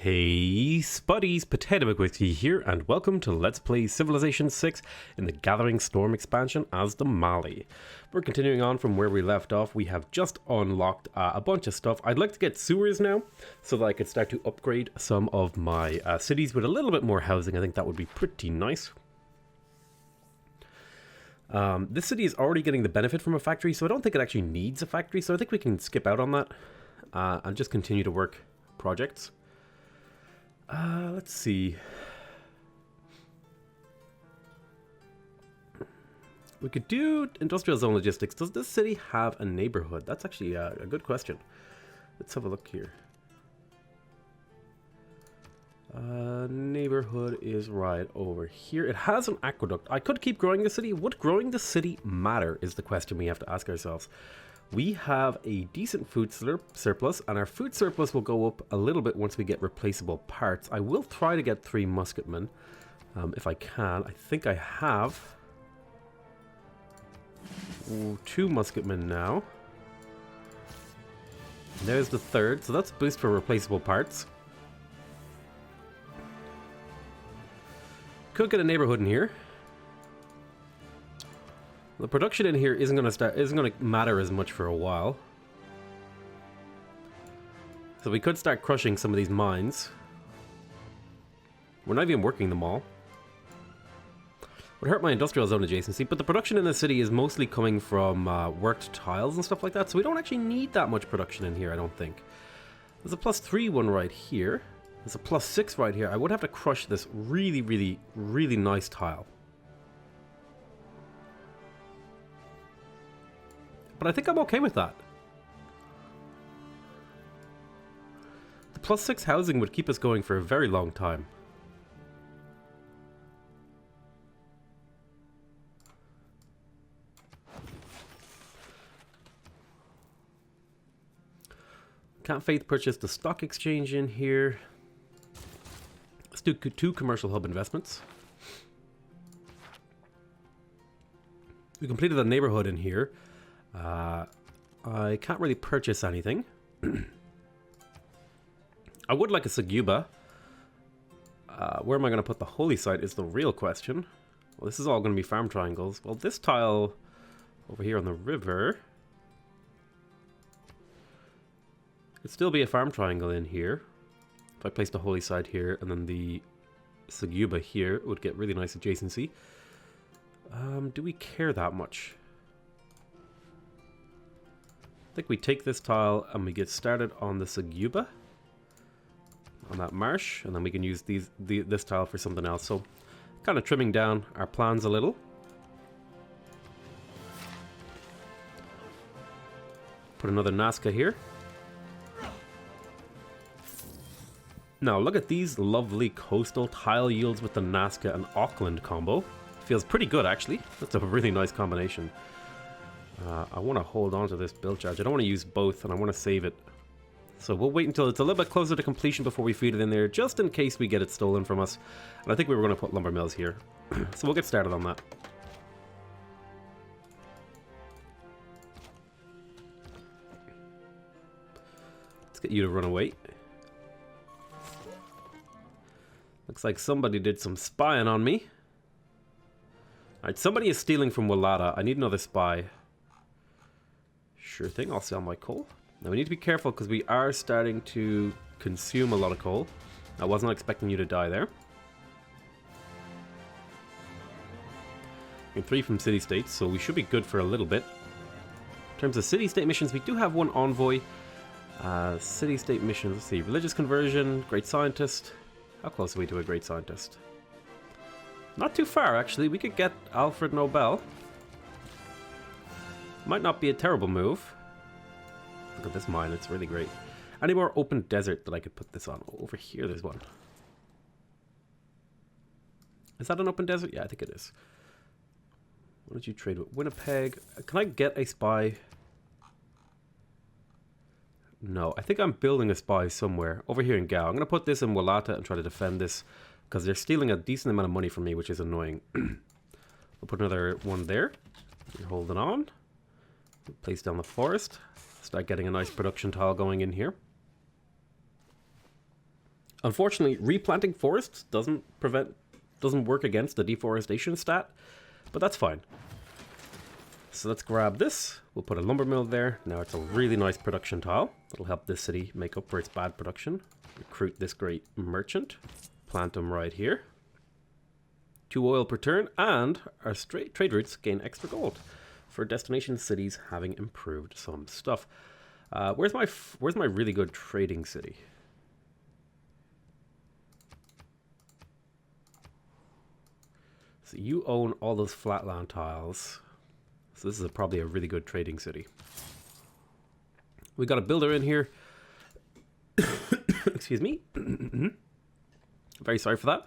Hey Spuddies, PotatoMcWhiskey here, and welcome to Let's Play Civilization 6 in the Gathering Storm expansion as the Mali. We're continuing on from where we left off. We have just unlocked a bunch of stuff. I'd like to get sewers now, so that I could start to upgrade some of my cities with a little bit more housing. I think that would be pretty nice. This city is already getting the benefit from a factory, so I don't think it actually needs a factory, so I think we can skip out on that and just continue to work projects. Let's see. We could do industrial zone logistics. Does this city have a neighborhood? That's actually a good question. Let's have a look here. Neighborhood is right over here. It has an aqueduct. I could keep growing the city. Would growing the city matter is the question we have to ask ourselves. We have a decent food surplus, and our food surplus will go up a little bit once we get replaceable parts. I will try to get 3 musketmen, if I can. I think I have 2 musketmen now. And there's the 3rd, so that's a boost for replaceable parts. Could get a neighborhood in here. The production in here isn't going to matter as much for a while. So we could start crushing some of these mines. We're not even working them all. Would hurt my industrial zone adjacency, but the production in the city is mostly coming from worked tiles and stuff like that, so we don't actually need that much production in here, I don't think. There's a +3 one right here. There's a +6 right here. I would have to crush this really nice tile. But I think I'm okay with that. The +6 housing would keep us going for a very long time. Can't faith purchase the stock exchange in here. Let's do 2 commercial hub investments. We completed a neighborhood in here. I can't really purchase anything. I would like a Seguba. Where am I going to put the holy site is the real question. Well, this is all going to be farm triangles. Well, this tile over here on the river could still be a farm triangle in here. If I place the holy site here and then the Seguba here, it would get really nice adjacency. Do we care that much? I think we take this tile and we get started on the Seguba, on that marsh, and then we can use this tile for something else. So kind of trimming down our plans a little. Put another Nazca here. Now look at these lovely coastal tile yields with the Nazca and Auckland combo. Feels pretty good actually. That's a really nice combination. I want to hold on to this build charge. I don't want to use both, and I want to save it. So we'll wait until it's a little bit closer to completion before we feed it in there, just in case we get it stolen from us. And I think we were going to put lumber mills here. So we'll get started on that. Let's get you to run away. Looks like somebody did some spying on me. Alright, somebody is stealing from Walata. I need another spy. Sure thing, I'll sell my coal. Now we need to be careful because we are starting to consume a lot of coal. I wasn't expecting you to die there. And 3 from city-states, so we should be good for a little bit. In terms of city-state missions, we do have 1 envoy. City-state missions, let's see, religious conversion, great scientist. How close are we to a great scientist? Not too far, actually. We could get Alfred Nobel. Might not be a terrible move. Look at this mine, it's really great. Any more open desert that I could put this on? Oh, over here there's one. Is that an open desert? Yeah, I think it is. Why don't you trade with Winnipeg? Can I get a spy? No, I think I'm building a spy somewhere. Over here in Gao. I'm going to put this in Walata and try to defend this, because they're stealing a decent amount of money from me, which is annoying. We'll put another one there. You're holding on. Place down the forest. Start getting a nice production tile going in here. Unfortunately, replanting forests doesn't work against the deforestation stat, but that's fine. So let's grab this. We'll put a lumber mill there. Now it's a really nice production tile. It'll help this city make up for its bad production. Recruit this great merchant. Plant him right here. 2 oil per turn, and our trade routes gain extra gold for destination cities having improved some stuff. Where's my really good trading city? So you own all those flatland tiles. So this is probably a really good trading city. We got a builder in here. Excuse me. Very sorry for that.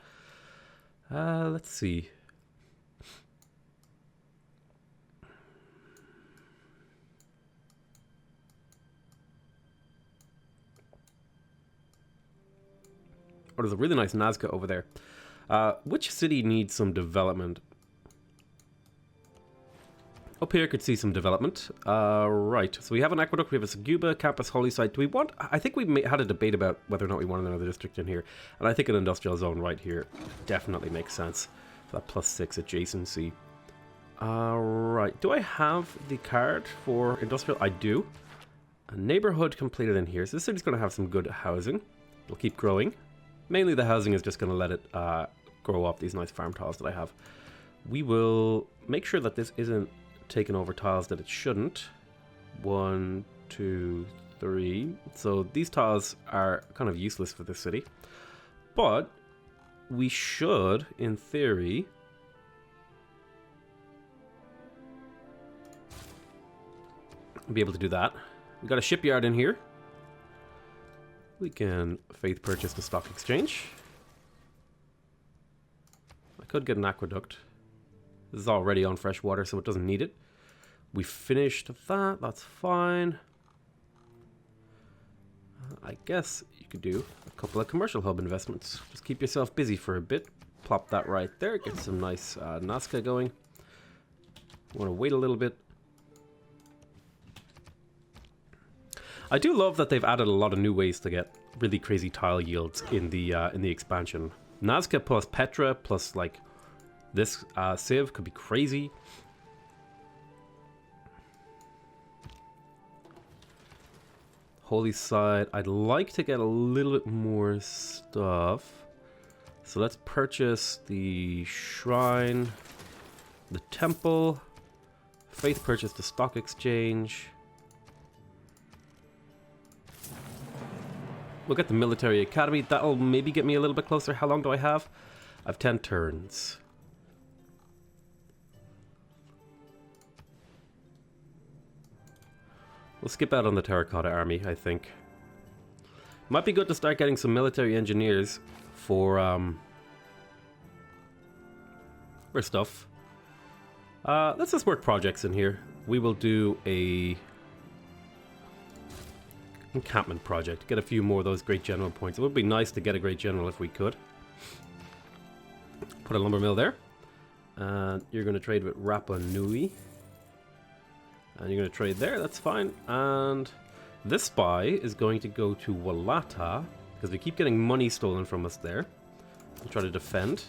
Let's see. Oh, there's a really nice Nazca over there. Which city needs some development? Up here could see some development. Right, so we have an aqueduct, we have a Seguba, campus, holy site. Do we want... I think we had a debate about whether or not we wanted another district in here. And I think an industrial zone right here definitely makes sense. For that +6 adjacency. Right, do I have the card for industrial? I do. A neighborhood completed in here. So this city's going to have some good housing. It'll keep growing. Mainly the housing is just going to let it grow up, these nice farm tiles that I have. We will make sure that this isn't taken over tiles that it shouldn't. 1, 2, 3. So these tiles are kind of useless for this city. But we should, in theory, be able to do that. We got a shipyard in here. We can faith purchase the stock exchange. I could get an aqueduct. This is already on fresh water, so it doesn't need it. We finished that. That's fine. I guess you could do a couple of commercial hub investments. Just keep yourself busy for a bit. Plop that right there. Get some nice Nazca going. Want to wait a little bit. I do love that they've added a lot of new ways to get really crazy tile yields in the expansion. Nazca plus Petra plus like this Civ could be crazy. Holy side. I'd like to get a little bit more stuff. So let's purchase the shrine, the temple, faith purchase the stock exchange. We'll get the military academy. That'll maybe get me a little bit closer. How long do I have? I have 10 turns. We'll skip out on the terracotta army, I think. Might be good to start getting some military engineers for stuff. Let's just work projects in here. We will do a encampment project. Get a few more of those great general points. It would be nice to get a great general if we could. Put a lumber mill there. And you're going to trade with Rapa Nui. And you're going to trade there, that's fine. And this spy is going to go to Walata, because we keep getting money stolen from us there. And try to defend.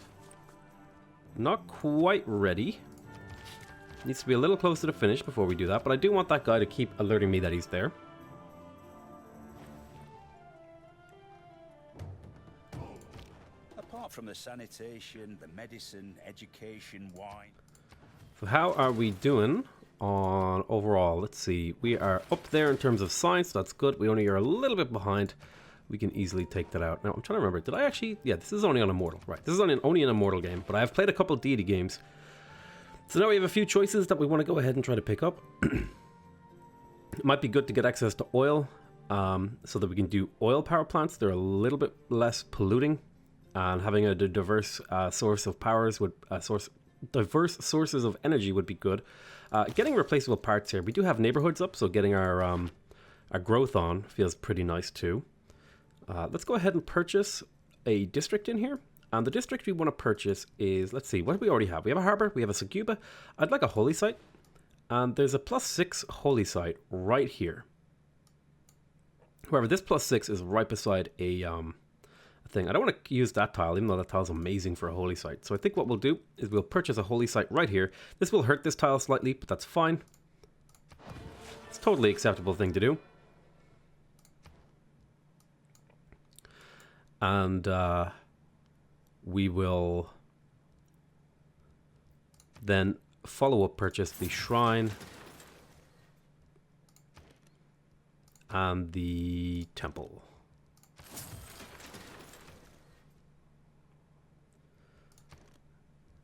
Not quite ready. Needs to be a little close to the finish before we do that, but I do want that guy to keep alerting me that he's there. Apart from the sanitation, the medicine, education, wine. So how are we doing on overall? Let's see. We are up there in terms of science. That's good. We only are a little bit behind. We can easily take that out. Now, I'm trying to remember. Did I actually... Yeah, this is only on Immortal. Right. This is only an Immortal game. But I have played a couple of deity games. So now we have a few choices that we want to go ahead and try to pick up. It might be good to get access to oil. So that we can do oil power plants. They're a little bit less polluting. And having a diverse source of powers would... diverse sources of energy would be good. Getting replaceable parts here. We do have neighborhoods up, so getting our growth on feels pretty nice too. Let's go ahead and purchase a district in here. And the district we want to purchase is, let's see, what do we already have? We have a harbor, we have a Seguba. I'd like a holy site. And there's a +6 holy site right here. However, this +6 is right beside a thing. I don't want to use that tile, even though that tile's amazing for a holy site. So I think what we'll do is we'll purchase a holy site right here. This will hurt this tile slightly, but that's fine. It's a totally acceptable thing to do. And we will then follow up purchase the shrine and the temple.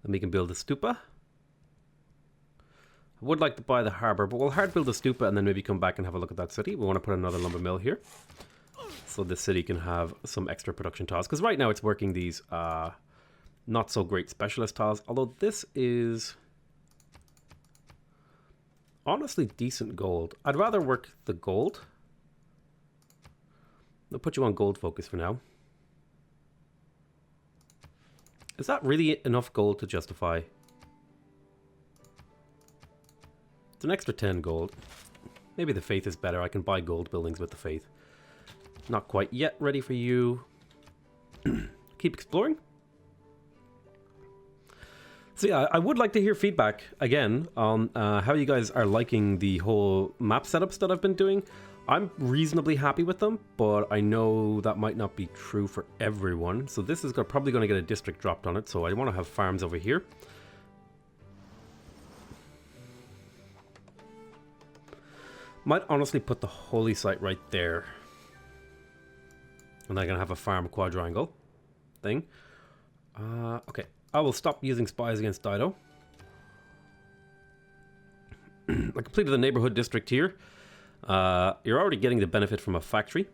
Then we can build a stupa. I would like to buy the harbor, but we'll hard build a stupa and then maybe come back and have a look at that city. We want to put another lumber mill here, so this city can have some extra production tiles. Because right now it's working these not so great specialist tiles. Although this is honestly decent gold. I'd rather work the gold. I'll put you on gold focus for now. Is that really enough gold to justify? It's an extra 10 gold. Maybe the faith is better. I can buy gold buildings with the faith. Not quite yet ready for you. Keep exploring. So yeah, I would like to hear feedback again on how you guys are liking the whole map setups that I've been doing. I'm reasonably happy with them, but I know that might not be true for everyone. So this is probably going to get a district dropped on it, so I want to have farms over here. Might honestly put the holy site right there. And I'm going to have a farm quadrangle thing. Okay, I will stop using spies against Dido. I completed the neighborhood district here. You're already getting the benefit from a factory.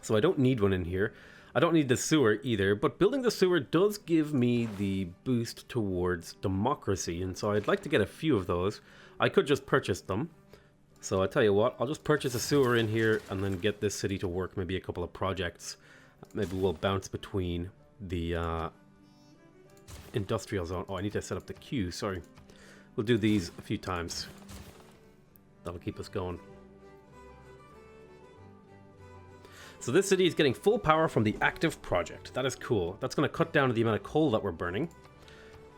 So I don't need one in here. I don't need the sewer either, but building the sewer does give me the boost towards democracy, and so I'd like to get a few of those. I could just purchase them. So I tell you what, I'll just purchase a sewer in here and then get this city to work, maybe a couple of projects. Maybe we'll bounce between the industrial zone. Oh, I need to set up the queue, sorry. We'll do these a few times. That'll keep us going. So this city is getting full power from the active project. That is cool. That's going to cut down the amount of coal that we're burning.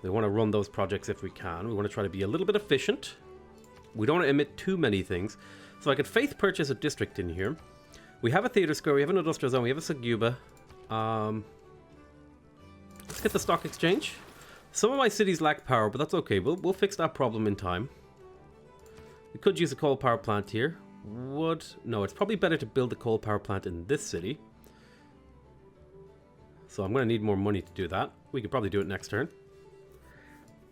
We want to run those projects if we can. We want to try to be a little bit efficient. We don't want to emit too many things. So I could faith purchase a district in here. We have a theater square. We have an industrial zone. We have a Saguba. Let's get the stock exchange. Some of my cities lack power, but that's okay. We'll fix that problem in time. We could use a coal power plant here. No, it's probably better to build a coal power plant in this city. So I'm going to need more money to do that. We could probably do it next turn.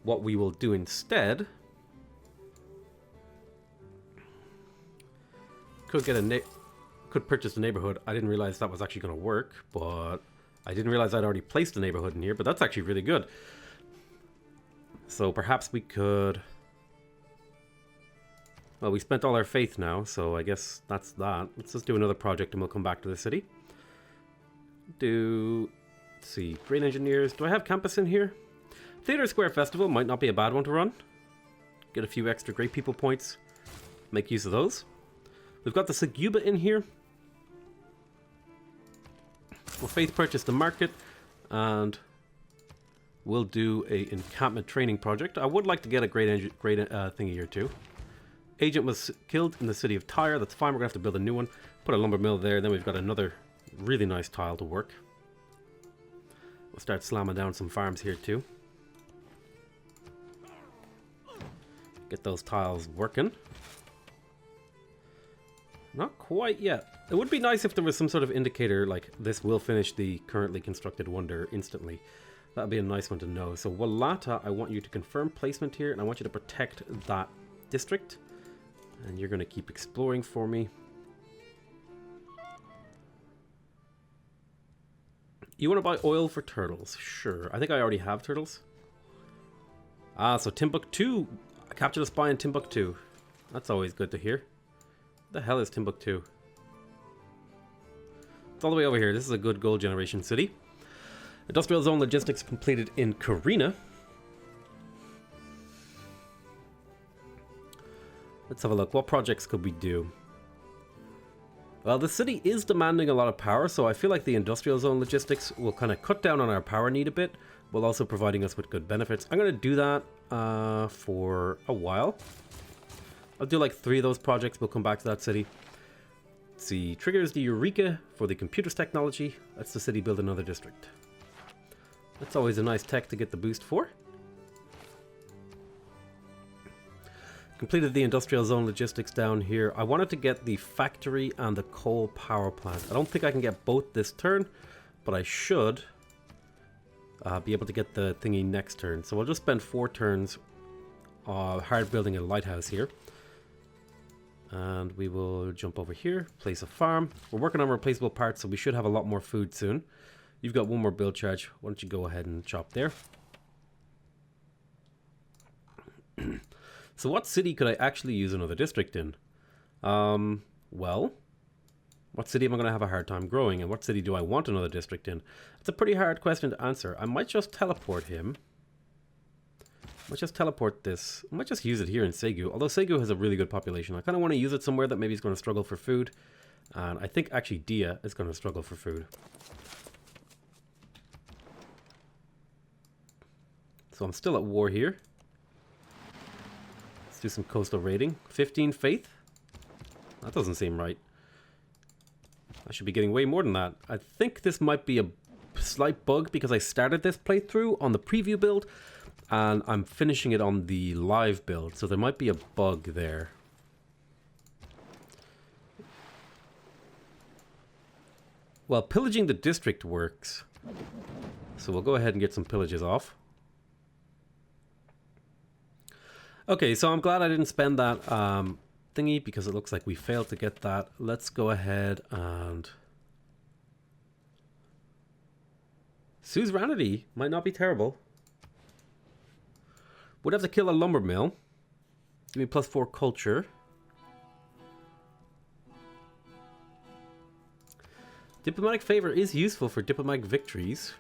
What we will do instead... Could purchase the neighborhood. I didn't realize that was actually going to work, but I didn't realize I'd already placed the neighborhood in here, but that's actually really good. So perhaps we could... Well, we spent all our faith now, so I guess that's that. Let's just do another project and we'll come back to the city. Let's see, Grain Engineers. Do I have campus in here? Theater Square Festival might not be a bad one to run. Get a few extra great people points. Make use of those. We've got the Saguba in here. We'll faith purchase the market, and we'll do a encampment training project. I would like to get a great thingy here too. Agent was killed in the city of Tyre. That's fine. We're gonna have to build a new one. Put a lumber mill there. Then we've got another really nice tile to work. We'll start slamming down some farms here too. Get those tiles working. Not quite yet. It would be nice if there was some sort of indicator like this will finish the currently constructed wonder instantly. That would be a nice one to know. So Wallata, I want you to confirm placement here, and I want you to protect that district. And you're going to keep exploring for me. You want to buy oil for turtles? Sure. I think I already have turtles. Ah, so Timbuktu. I captured a spy in Timbuktu. That's always good to hear. What the hell is Timbuktu? It's all the way over here. This is a good gold generation city. Industrial zone logistics completed in Karina. Let's have a look. What projects could we do? Well, the city is demanding a lot of power, so I feel like the industrial zone logistics will kind of cut down on our power need a bit, while also providing us with good benefits. I'm going to do that for a while. I'll do like 3 of those projects. We'll come back to that city. Let's see. Triggers the Eureka for the computers technology. That's the city build another district. That's always a nice tech to get the boost for. Completed the industrial zone logistics down here. I wanted to get the factory and the coal power plant. I don't think I can get both this turn, but I should be able to get the thingy next turn. So we'll just spend 4 turns hard building a lighthouse here. And we will jump over here, place a farm. We're working on replaceable parts, so we should have a lot more food soon. You've got 1 more build charge. Why don't you go ahead and chop there? So what city could I actually use another district in? Well, what city am I going to have a hard time growing? And what city do I want another district in? It's a pretty hard question to answer. I might just teleport him. I might just teleport this. I might just use it here in Segu. Although Segu has a really good population. I kind of want to use it somewhere that maybe is going to struggle for food. And I think actually Dia is going to struggle for food. So I'm still at war here. Do some coastal raiding. 15 faith? That doesn't seem right. I should be getting way more than that. I think this might be a slight bug because I started this playthrough on the preview build and I'm finishing it on the live build, so there might be a bug there. Well, pillaging the district works, so we'll go ahead and get some pillages off. Okay, so I'm glad I didn't spend that thingy because it looks like we failed to get that. Let's go ahead and... Suzerainty might not be terrible. Would have to kill a lumber mill. Give me +4 culture. Diplomatic favor is useful for diplomatic victories.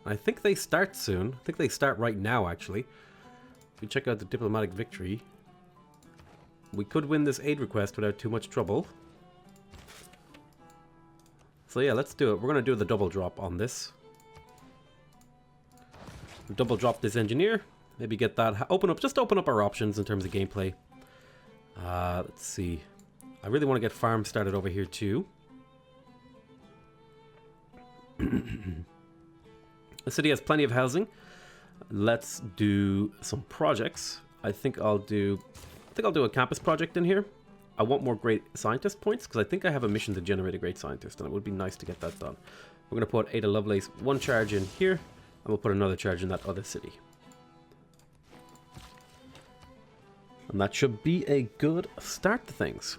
I think they start soon. I think they start right now, actually. If we check out the diplomatic victory, we could win this aid request without too much trouble. So yeah, let's do it. We're going to do the double drop on this. Double drop this engineer. Maybe get that. Just open up our options in terms of gameplay. Let's see. I really want to get farms started over here too. The city has plenty of housing. Let's do some projects. I think I'll do a campus project in here. I want more great scientist points because I think I have a mission to generate a great scientist and it would be nice to get that done. We're going to put Ada Lovelace 1 charge in here and we'll put another charge in that other city. And that should be a good start to things.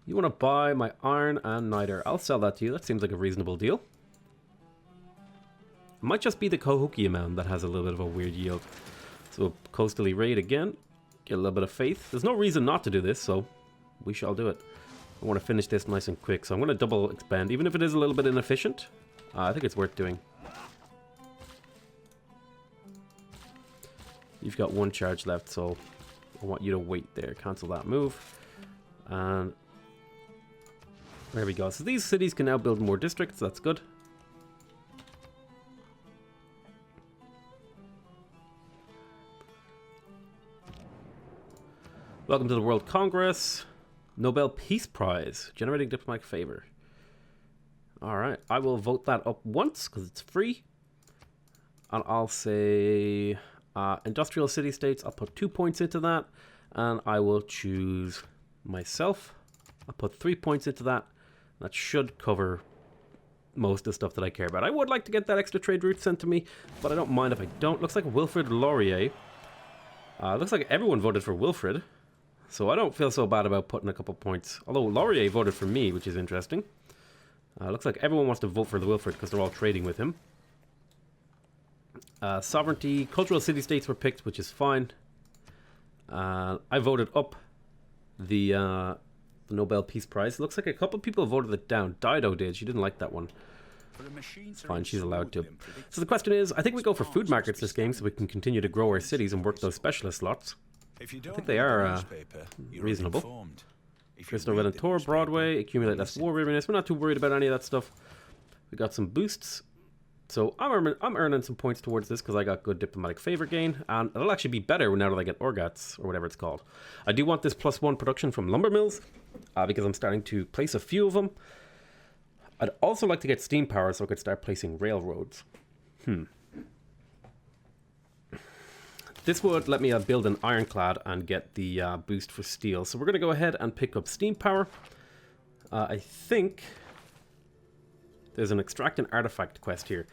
You want to buy my iron and niter. I'll sell that to you. That seems like a reasonable deal. It might just be the Kohuki amount that has a little bit of a weird yield. So we'll coastally raid again. Get a little bit of faith. There's no reason not to do this, so we shall do it. I want to finish this nice and quick, so I'm going to double expand. Even if it is a little bit inefficient, I think it's worth doing. You've got 1 charge left, so I want you to wait there. Cancel that move. And there we go. So these cities can now build more districts. That's good. Welcome to the World Congress. Nobel Peace Prize. Generating diplomatic favor. Alright, I will vote that up once because it's free. And I'll say industrial city-states. I'll put 2 points into that. And I will choose myself. I'll put 3 points into that. That should cover most of the stuff that I care about. I would like to get that extra trade route sent to me, but I don't mind if I don't. Looks like Wilfrid Laurier. Looks like everyone voted for Wilfrid. So I don't feel so bad about putting a couple points. Although Laurier voted for me, which is interesting. Looks like everyone wants to vote for the Wilfrid because they're all trading with him. Sovereignty, cultural city-states were picked, which is fine. I voted up the Nobel Peace Prize. It looks like a couple people voted it down. Dido did. She didn't like that one. It's fine, she's allowed to. So the question is, I think we go for food markets this game so we can continue to grow our cities and work those specialist slots. If you don't think they read the are newspaper, you're reasonable. uninformed. If you Crystal read Red the Tour, newspaper, Broadway, accumulate you're less war weariness. We're not too worried about any of that stuff. We got some boosts. So I'm earning some points towards this because I got good diplomatic favor gain. And it'll actually be better now that I get Orgats, or whatever it's called. I do want this +1 production from lumber mills because I'm starting to place a few of them. I'd also like to get steam power so I could start placing railroads. This would let me build an ironclad and get the boost for steel. So we're going to go ahead and pick up steam power. I think there's an extract an artifact quest here.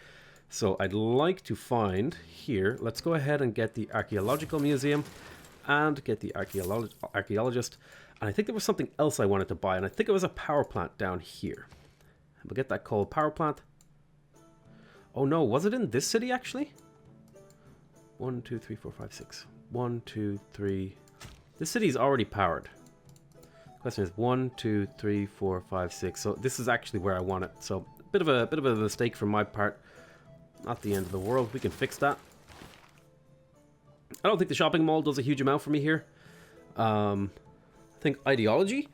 So I'd like to find here, let's go ahead and get the archaeological museum and get the archaeologist. And I think there was something else I wanted to buy, and I think it was a power plant down here. We'll get that coal power plant. Oh no, was it in this city actually? 1, 2, 3, 4, 5, 6. 1, 2, 3. This city's already powered. Question is 1, 2, 3, 4, 5, 6. So this is actually where I want it. So bit of a mistake from my part. Not the end of the world. We can fix that. I don't think the shopping mall does a huge amount for me here. I think ideology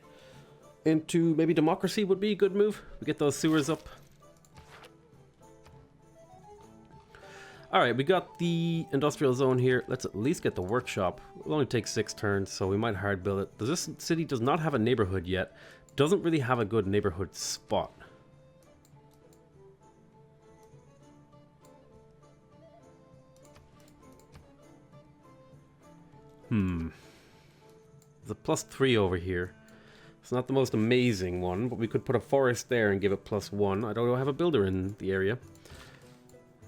into maybe democracy would be a good move. We get those sewers up. Alright, we got the industrial zone here. Let's at least get the workshop. It'll only take 6 turns, so we might hard build it. This city does not have a neighborhood yet. Doesn't really have a good neighborhood spot. There's a +3 over here. It's not the most amazing one, but we could put a forest there and give it +1. I don't have a builder in the area.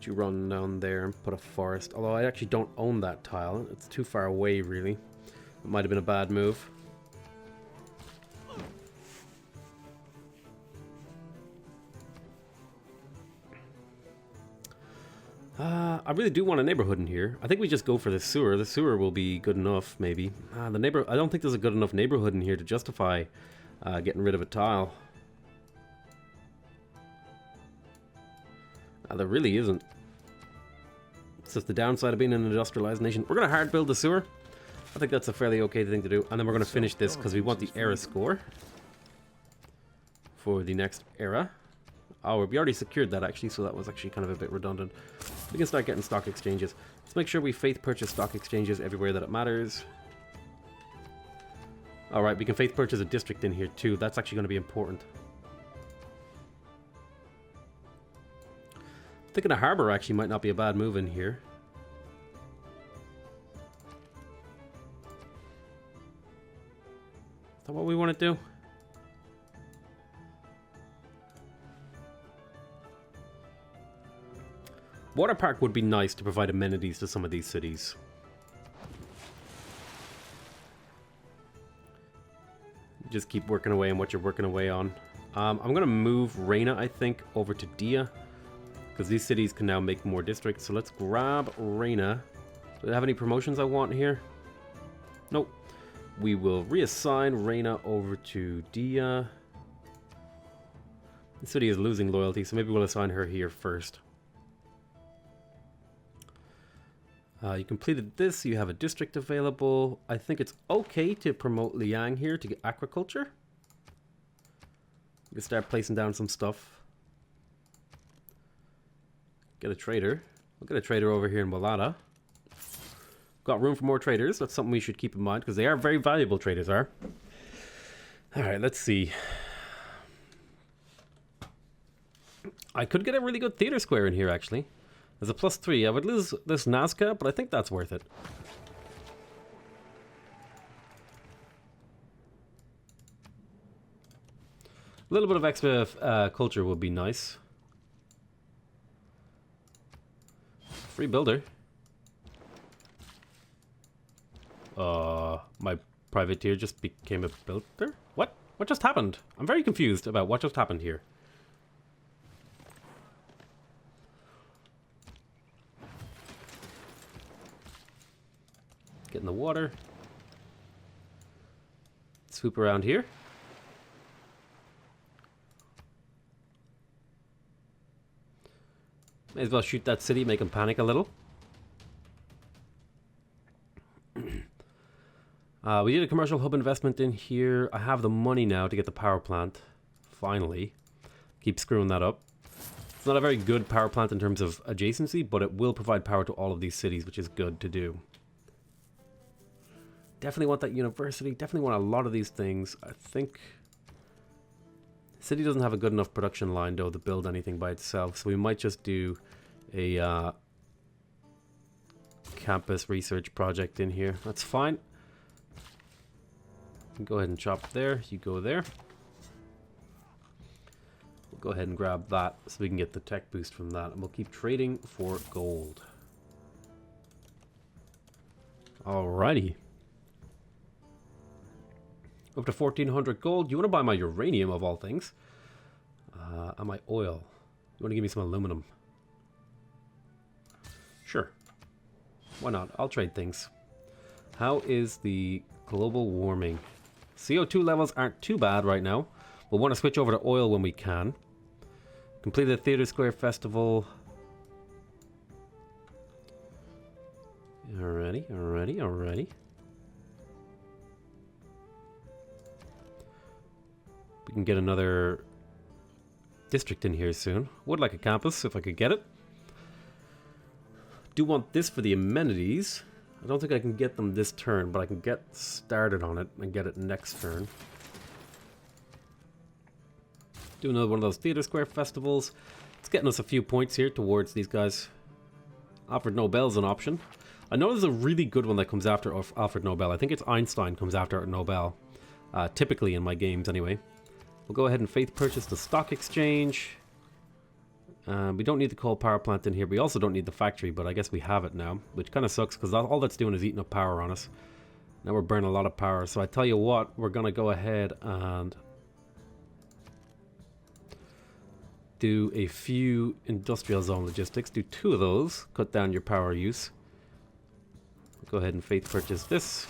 You run down there and put a forest. Although I actually don't own that tile. It's too far away, really. It might have been a bad move. I really do want a neighborhood in here. I think we just go for the sewer. The sewer will be good enough, maybe. I don't think there's a good enough neighborhood in here to justify getting rid of a tile. There really isn't. It's just the downside of being an industrialized nation. We're going to hard build the sewer. I think that's a fairly okay thing to do. And then we're going to finish this because we want the era score for the next era. Oh, we already secured that actually, so that was actually kind of a bit redundant. We can start getting stock exchanges. Let's make sure we faith purchase stock exchanges everywhere that it matters. Alright, we can faith purchase a district in here too. That's actually going to be important. Thinking a harbor actually might not be a bad move in here. Is that what we want to do? Water park would be nice to provide amenities to some of these cities. Just keep working away on what you're working away on. I'm going to move Reina, I think, over to Dia. Because these cities can now make more districts. So let's grab Reina. Do I have any promotions I want here? Nope. We will reassign Reina over to Dia. The city is losing loyalty, so maybe we'll assign her here first. You completed this, you have a district available. I think it's okay to promote Liang here to get aquaculture. We can start placing down some stuff. Get a trader. We'll get a trader over here in Walada. Got room for more traders. That's something we should keep in mind because they are very valuable, traders are. Alright, let's see. I could get a really good theater square in here actually. There's a +3. I would lose this Nazca, but I think that's worth it. A little bit of extra culture would be nice. Free builder. My privateer just became a builder? What? What just happened? I'm very confused about what just happened here. Get in the water. Swoop around here. May as well shoot that city, make them panic a little. We did a commercial hub investment in here. I have the money now to get the power plant. Finally. Keep screwing that up. It's not a very good power plant in terms of adjacency, but it will provide power to all of these cities, which is good to do. Definitely want that university. Definitely want a lot of these things. I think the city doesn't have a good enough production line, though, to build anything by itself. So we might just do a campus research project in here. That's fine. Go ahead and chop there. You go there. We'll go ahead and grab that so we can get the tech boost from that. And we'll keep trading for gold. Alrighty. Up to 1,400 gold. You want to buy my uranium, of all things. And my oil. You want to give me some aluminum? Sure. Why not? I'll trade things. How is the global warming? CO2 levels aren't too bad right now. We'll want to switch over to oil when we can. Completed the Theatre Square Festival. Alrighty. We can get another district in here soon. Would like a campus if I could get it. Do want this for the amenities. I don't think I can get them this turn, but I can get started on it and get it next turn. Do another one of those Theatre Square festivals. It's getting us a few points here towards these guys. Alfred Nobel's an option. I know there's a really good one that comes after Alfred Nobel. I think it's Einstein comes after Nobel. Typically in my games anyway. We'll go ahead and faith purchase the stock exchange. We don't need the coal power plant in here. We also don't need the factory, but I guess we have it now, which kind of sucks because all that's doing is eating up power on us. Now we're burning a lot of power. So I tell you what, we're going to go ahead and do a few industrial zone logistics. Do 2 of those. Cut down your power use. Go ahead and faith purchase this.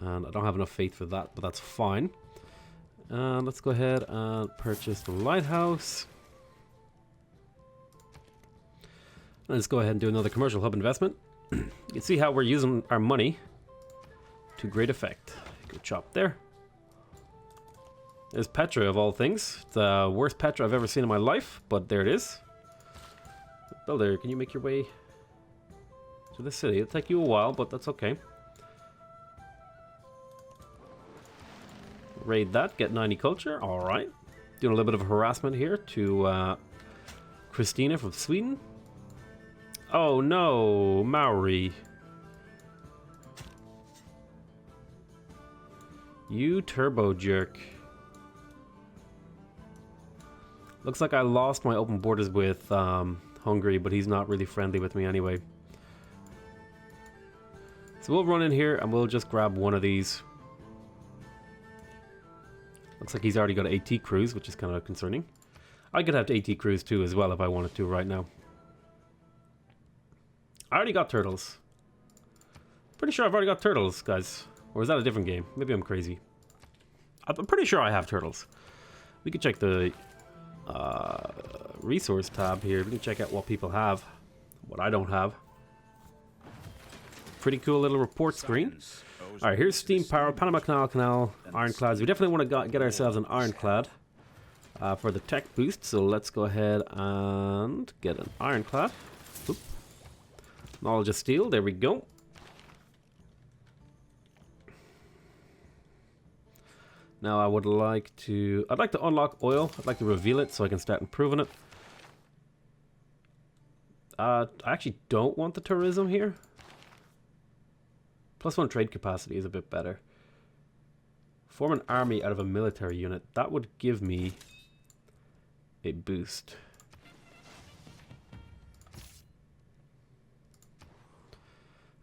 And I don't have enough faith for that, but that's fine. Let's go ahead and purchase the lighthouse. Let's go ahead and do another commercial hub investment. You can see how we're using our money to great effect. Go chop there. There's Petra of all things. The worst Petra I've ever seen in my life, but there it is. Builder, can you make your way to the city? It'll take you a while, but that's okay. Raid that, get 90 culture. Alright. Doing a little bit of harassment here to Christina from Sweden. Oh no, Maori. You turbo jerk. Looks like I lost my open borders with Hungary, but he's not really friendly with me anyway. So we'll run in here and we'll just grab one of these. Looks like he's already got an AT cruise, which is kind of concerning. I could have AT cruise too as well if I wanted to right now. I already got turtles. Pretty sure I've already got turtles, guys. Or is that a different game? Maybe I'm crazy. I'm pretty sure I have turtles. We can check the resource tab here. We can check out what people have. What I don't have. Pretty cool little report screen. Alright, here's steam power, Panama Canal, ironclads. We definitely want to get ourselves an ironclad for the tech boost. So let's go ahead and get an ironclad. Oop. Knowledge of steel, there we go. Now I'd like to unlock oil. I'd like to reveal it so I can start improving it. I actually don't want the tourism here. +1 trade capacity is a bit better. Form an army out of a military unit. That would give me a boost.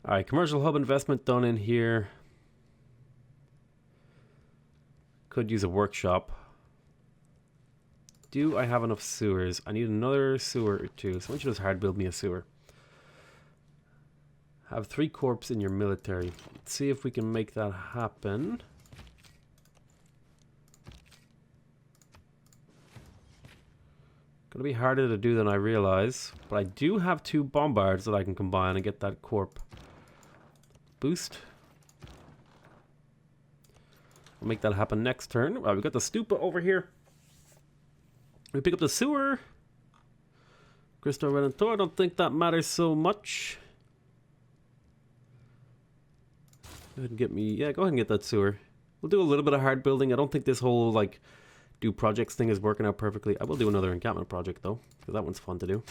Alright, commercial hub investment done in here. Could use a workshop. Do I have enough sewers? I need another sewer or 2. So why don't you just hard build me a sewer? Have 3 corps in your military. Let's see if we can make that happen. Gonna be harder to do than I realize, but I do have 2 bombards that I can combine and get that corp boost. I'll make that happen next turn. Right, we got the stupa over here. We pick up the sewer. Crystal Redentor, I don't think that matters so much. Go ahead and get me, yeah, go ahead and get that sewer. We'll do a little bit of hard building. I don't think this whole, like, do projects thing is working out perfectly. I will do another encampment project, though, because that one's fun to do.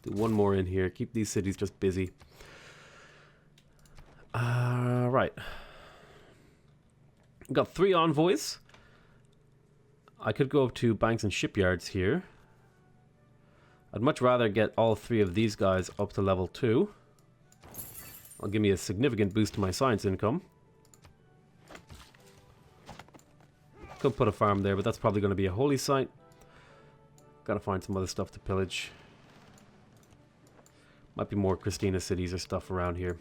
Do one more in here. Keep these cities just busy. Right. We've got 3 envoys. I could go up to banks and shipyards here. I'd much rather get all 3 of these guys up to level 2. It'll give me a significant boost to my science income. Could put a farm there, but that's probably going to be a holy site. Gotta find some other stuff to pillage. Might be more Christina cities or stuff around here.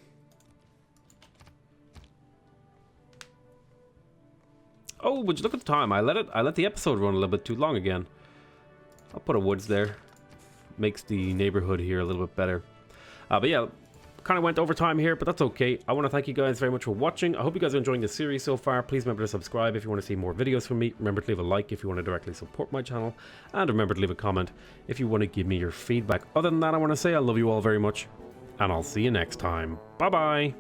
Oh, would you look at the time? I let the episode run a little bit too long again. I'll put a woods there. Makes the neighborhood here a little bit better. But yeah, kind of went over time here, but that's okay. I want to thank you guys very much for watching. I hope you guys are enjoying the series so far. Please remember to subscribe if you want to see more videos from me. Remember to leave a like if you want to directly support my channel. And remember to leave a comment if you want to give me your feedback. Other than that, I want to say I love you all very much. And I'll see you next time. Bye-bye.